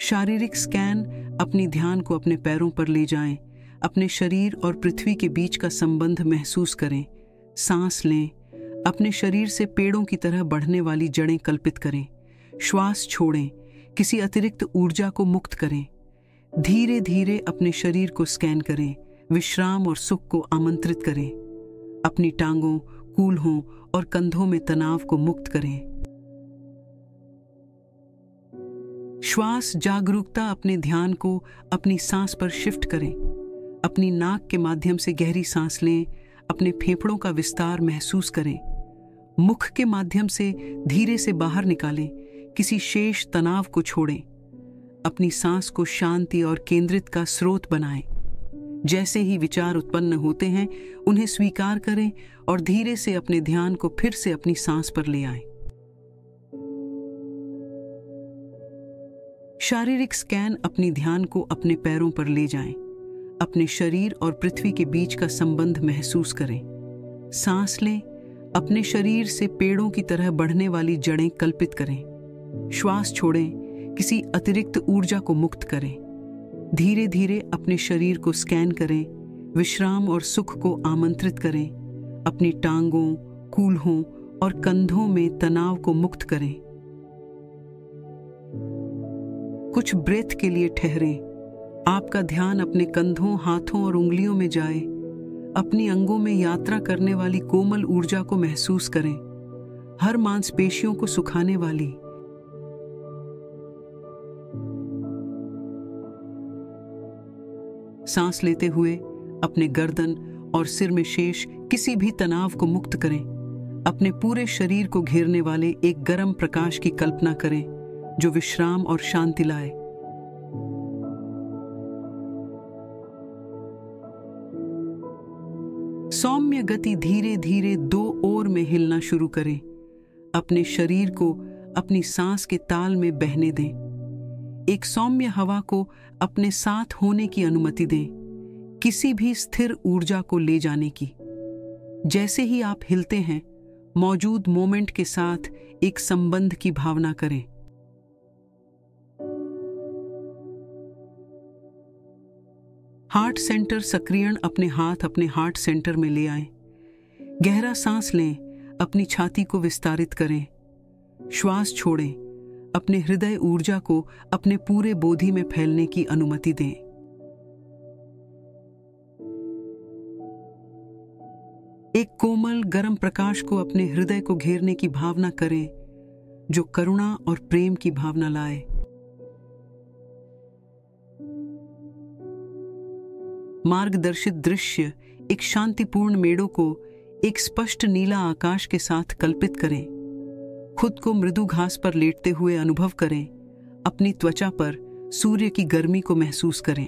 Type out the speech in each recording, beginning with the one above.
शारीरिक स्कैन अपनी ध्यान को अपने पैरों पर ले जाएं, अपने शरीर और पृथ्वी के बीच का संबंध महसूस करें। सांस लें, अपने शरीर से पेड़ों की तरह बढ़ने वाली जड़ें कल्पित करें। श्वास छोड़ें, किसी अतिरिक्त ऊर्जा को मुक्त करें। धीरे धीरे अपने शरीर को स्कैन करें, विश्राम और सुख को आमंत्रित करें। अपनी टांगों, कूल्हों और कंधों में तनाव को मुक्त करें। श्वास जागरूकता अपने ध्यान को अपनी सांस पर शिफ्ट करें। अपनी नाक के माध्यम से गहरी सांस लें, अपने फेफड़ों का विस्तार महसूस करें। मुख के माध्यम से धीरे से बाहर निकालें, किसी शेष तनाव को छोड़ें। अपनी सांस को शांति और केंद्रित का स्रोत बनाएं। जैसे ही विचार उत्पन्न होते हैं, उन्हें स्वीकार करें और धीरे से अपने ध्यान को फिर से अपनी सांस पर ले आएं। शारीरिक स्कैन अपनी ध्यान को अपने पैरों पर ले जाएं। अपने शरीर और पृथ्वी के बीच का संबंध महसूस करें। सांस लें, अपने शरीर से पेड़ों की तरह बढ़ने वाली जड़ें कल्पित करें। श्वास छोड़ें, किसी अतिरिक्त ऊर्जा को मुक्त करें। धीरे धीरे अपने शरीर को स्कैन करें, विश्राम और सुख को आमंत्रित करें। अपनी टांगों, कूल्हों और कंधों में तनाव को मुक्त करें। कुछ ब्रेथ के लिए ठहरें। आपका ध्यान अपने कंधों, हाथों और उंगलियों में जाए। अपनी अंगों में यात्रा करने वाली कोमल ऊर्जा को महसूस करें, हर मांसपेशियों को सुखाने वाली। सांस लेते हुए अपने गर्दन और सिर में शेष किसी भी तनाव को मुक्त करें। अपने पूरे शरीर को घेरने वाले एक गर्म प्रकाश की कल्पना करें जो विश्राम और शांति लाए। सौम्य गति धीरे धीरे दो ओर में हिलना शुरू करें। अपने शरीर को अपनी सांस के ताल में बहने दें। एक सौम्य हवा को अपने साथ होने की अनुमति दें, किसी भी स्थिर ऊर्जा को ले जाने की। जैसे ही आप हिलते हैं, मौजूद मोमेंट के साथ एक संबंध की भावना करें। हार्ट सेंटर सक्रियण अपने हाथ अपने हार्ट सेंटर में ले आएं। गहरा सांस लें, अपनी छाती को विस्तारित करें। श्वास छोड़ें, अपने हृदय ऊर्जा को अपने पूरे बोधि में फैलने की अनुमति दें। एक कोमल गर्म प्रकाश को अपने हृदय को घेरने की भावना करें जो करुणा और प्रेम की भावना लाए। मार्गदर्शित दृश्य एक शांतिपूर्ण मेड़ों को एक स्पष्ट नीला आकाश के साथ कल्पित करें। खुद को मृदु घास पर लेटते हुए अनुभव करें। अपनी त्वचा पर सूर्य की गर्मी को महसूस करें।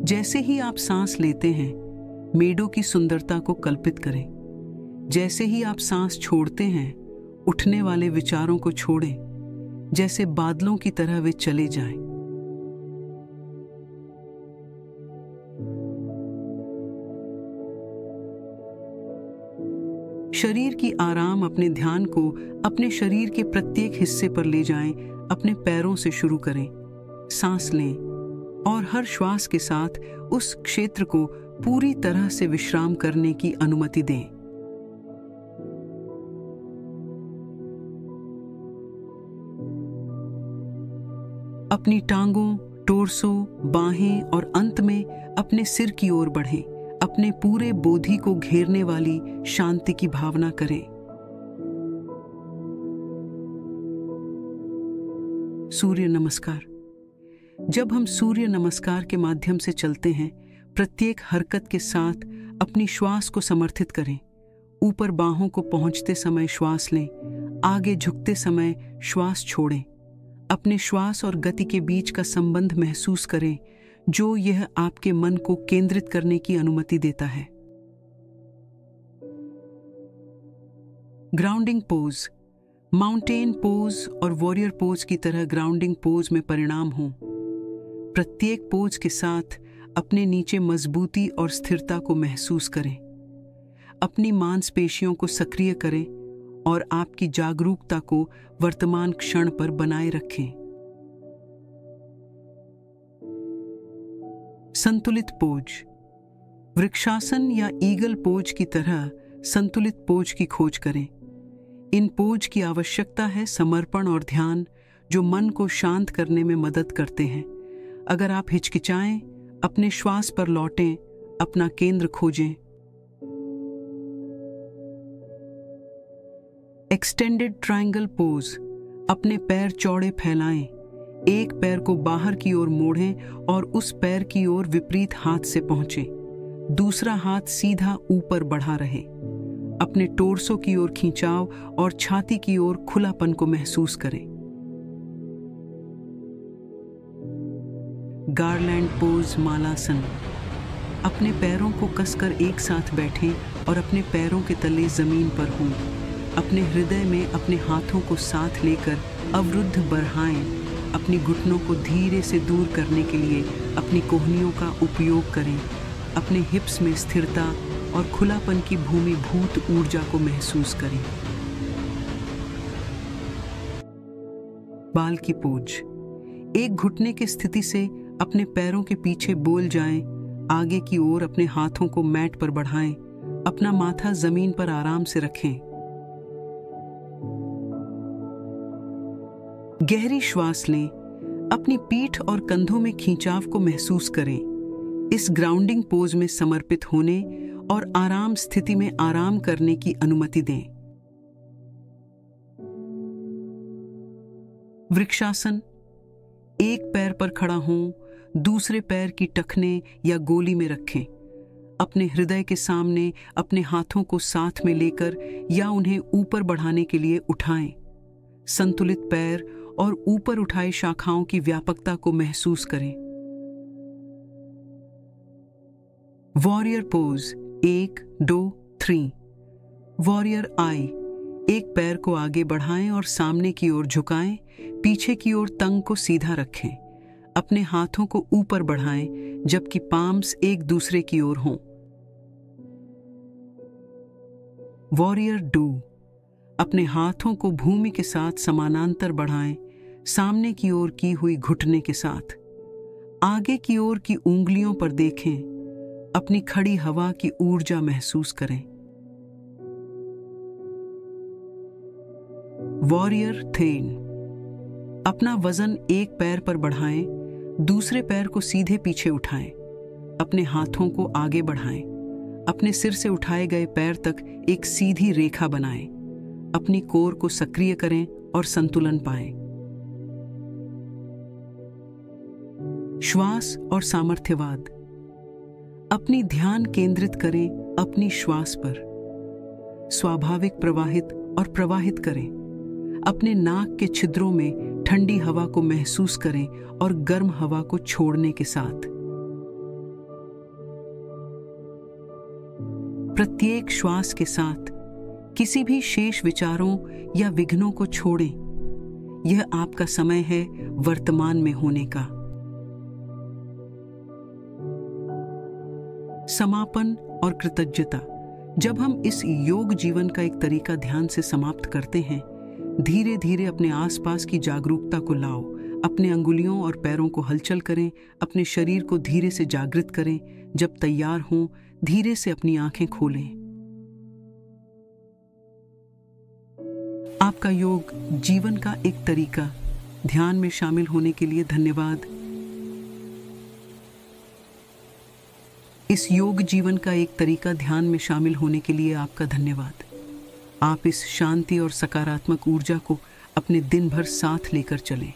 जैसे ही आप सांस लेते हैं, मेड़ों की सुंदरता को कल्पित करें। जैसे ही आप सांस छोड़ते हैं, उठने वाले विचारों को छोड़ें, जैसे बादलों की तरह वे चले जाएं। शरीर की आराम अपने ध्यान को अपने शरीर के प्रत्येक हिस्से पर ले जाएं। अपने पैरों से शुरू करें। सांस लें और हर श्वास के साथ उस क्षेत्र को पूरी तरह से विश्राम करने की अनुमति दें। अपनी टांगों, टोर्सो, बाहें और अंत में अपने सिर की ओर बढ़ें। अपने पूरे बोधि को घेरने वाली शांति की भावना करें। सूर्य नमस्कार। जब हम सूर्य नमस्कार के माध्यम से चलते हैं, प्रत्येक हरकत के साथ अपनी श्वास को समर्थित करें। ऊपर बाहों को पहुंचते समय श्वास लें, आगे झुकते समय श्वास छोड़ें। अपने श्वास और गति के बीच का संबंध महसूस करें, जो यह आपके मन को केंद्रित करने की अनुमति देता है। ग्राउंडिंग पोज, माउंटेन पोज और वॉरियर पोज की तरह ग्राउंडिंग पोज में परिणाम हों। प्रत्येक पोज के साथ अपने नीचे मजबूती और स्थिरता को महसूस करें। अपनी मांसपेशियों को सक्रिय करें और आपकी जागरूकता को वर्तमान क्षण पर बनाए रखें। संतुलित पोज। वृक्षासन या ईगल पोज की तरह संतुलित पोज की खोज करें। इन पोज की आवश्यकता है समर्पण और ध्यान, जो मन को शांत करने में मदद करते हैं। अगर आप हिचकिचाएं, अपने श्वास पर लौटें, अपना केंद्र खोजें। Extended triangle pose. अपने पैर चौड़े फैलाएं, एक पैर को बाहर की ओर मोड़ें और उस पैर की ओर विपरीत हाथ से पहुंचें। दूसरा हाथ सीधा ऊपर बढ़ा रहे। अपने टोर्सो की ओर खिंचाव और छाती की ओर खुलापन को महसूस करें। Garland pose Malasana. अपने पैरों को कसकर एक साथ बैठें और अपने पैरों के तले जमीन पर हों। अपने हृदय में अपने हाथों को साथ लेकर अवरुद्ध बढ़ाएं। अपनी घुटनों को धीरे से दूर करने के लिए अपनी कोहनियों का उपयोग करें। अपने हिप्स में स्थिरता और खुलापन की भूमिभूत ऊर्जा को महसूस करें। बाल की पोज। एक घुटने की स्थिति से अपने पैरों के पीछे बोल जाएं, आगे की ओर अपने हाथों को मैट पर बढ़ाएं, अपना माथा जमीन पर आराम से रखें। गहरी श्वास लें, अपनी पीठ और कंधों में खिंचाव को महसूस करें। इस ग्राउंडिंग पोज में समर्पित होने और आराम स्थिति में आराम करने की अनुमति दें। वृक्षासन। एक पैर पर खड़ा हों, दूसरे पैर की टखने या गोली में रखें। अपने हृदय के सामने अपने हाथों को साथ में लेकर या उन्हें ऊपर बढ़ाने के लिए उठाएं। संतुलित पैर और ऊपर उठाए शाखाओं की व्यापकता को महसूस करें। Warrior pose 1, 2, 3। वॉरियर आई। एक पैर को आगे बढ़ाएं और सामने की ओर झुकाएं, पीछे की ओर टंग को सीधा रखें। अपने हाथों को ऊपर बढ़ाएं जबकि पाम्स एक दूसरे की ओर हों। वॉरियर 2। अपने हाथों को भूमि के साथ समानांतर बढ़ाएं, सामने की ओर की हुई घुटने के साथ। आगे की ओर की उंगलियों पर देखें, अपनी खड़ी हवा की ऊर्जा महसूस करें। Warrior then. अपना वजन एक पैर पर बढ़ाएं, दूसरे पैर को सीधे पीछे उठाएं। अपने हाथों को आगे बढ़ाएं, अपने सिर से उठाए गए पैर तक एक सीधी रेखा बनाएं। अपनी कोर को सक्रिय करें और संतुलन पाएं। श्वास और सामर्थ्यवाद। अपनी ध्यान केंद्रित करें अपनी श्वास पर। स्वाभाविक प्रवाहित और प्रवाहित करें। अपने नाक के छिद्रों में ठंडी हवा को महसूस करें और गर्म हवा को छोड़ने के साथ। प्रत्येक श्वास के साथ किसी भी शेष विचारों या विघ्नों को छोड़ें। यह आपका समय है वर्तमान में होने का। समापन और कृतज्ञता। जब हम इस योग जीवन का एक तरीका ध्यान से समाप्त करते हैं, धीरे धीरे अपने आसपास की जागरूकता को लाओ। अपने अंगुलियों और पैरों को हलचल करें, अपने शरीर को धीरे से जागृत करें। जब तैयार हों, धीरे से अपनी आंखें खोलें। आपका योग जीवन का एक तरीका ध्यान में शामिल होने के लिए धन्यवाद। इस योग जीवन का एक तरीका ध्यान में शामिल होने के लिए आपका धन्यवाद। आप इस शांति और सकारात्मक ऊर्जा को अपने दिन भर साथ लेकर चलें।